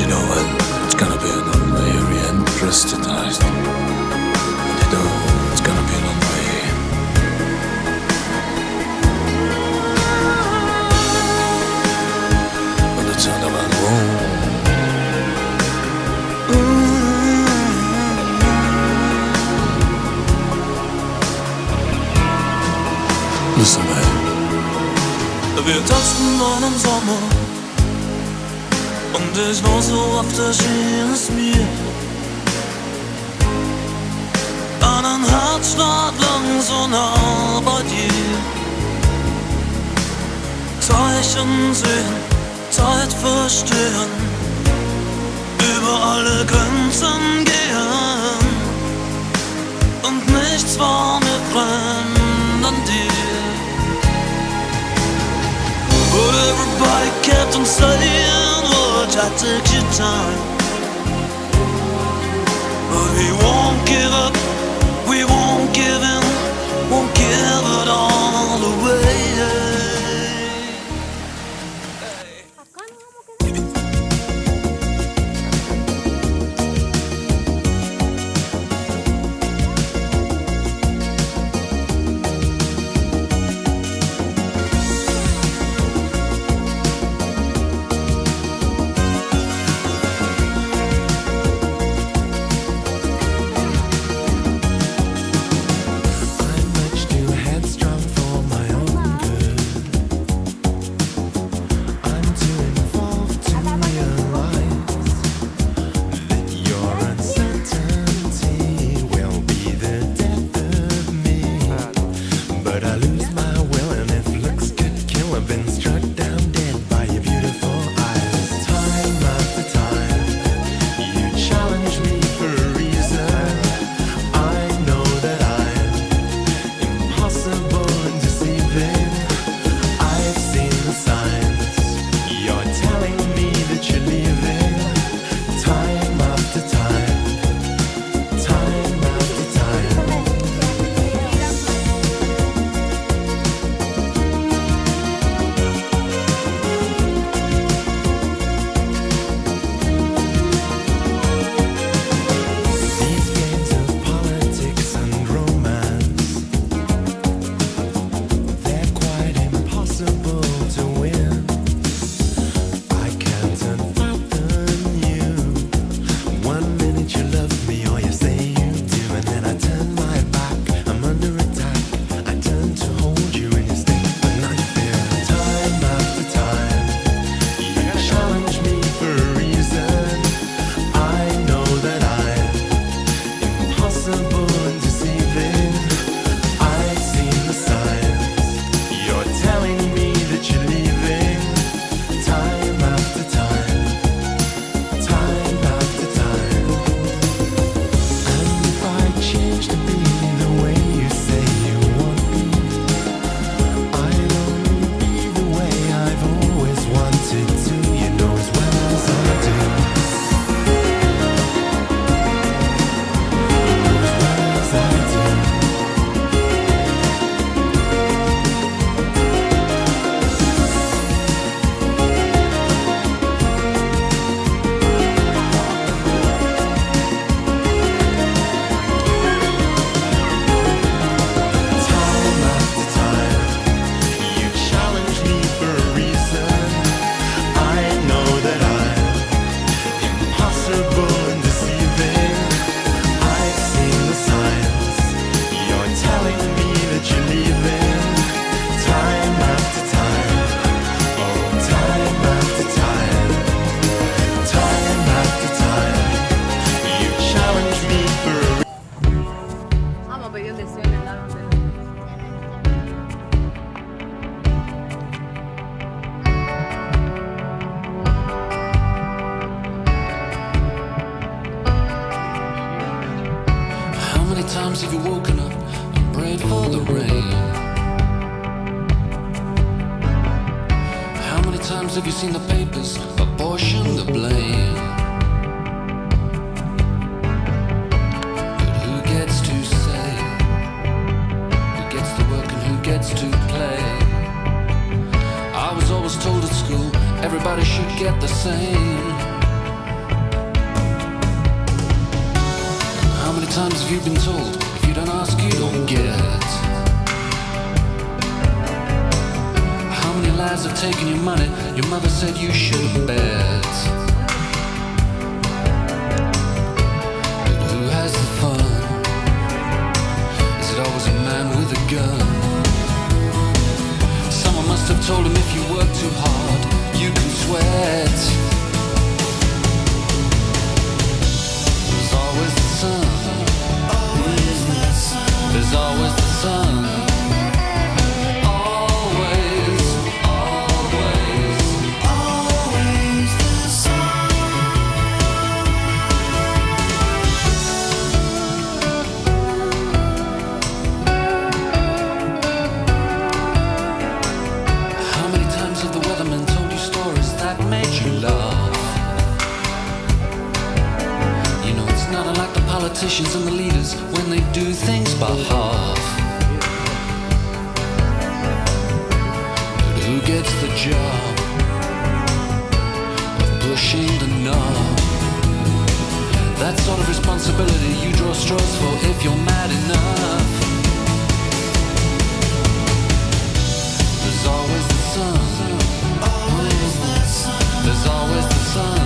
you know when it's gonna be an only reintrusted. And you know it's gonna be an only. When it's on the man wrong. Listen, man. Wir tanzten einen Sommer und ich war so oft erschien es mir. Einen Herzschlag lang so nah bei dir. Zeichen sehen, Zeit verstehen, über alle Grenzen gehen. Und nichts war mir fremd an dir. But everybody kept on saying, watch, I take your time. But we won't give up, we won't give in, won't give it all away. times have you woken up and prayed for the rain? How many times have you seen the papers apportion the blame? But who gets to say who gets to work and who gets to play? I was always told at school everybody should get the same. taking your money. Your mother said you should bet. But who has the fun? Is it always a man with a gun? Someone must have told him if you work too hard, you can sweat. There's always the sun. There's always the sun. Always, always, always the sun. How many times have the weathermen told you stories that made you laugh? You know it's not unlike the politicians and the leaders when they do things by half. But who gets the job of pushing the knob? That sort of responsibility you draw straws for if you're mad enough. There's always the sun. Always the sun. There's always the sun.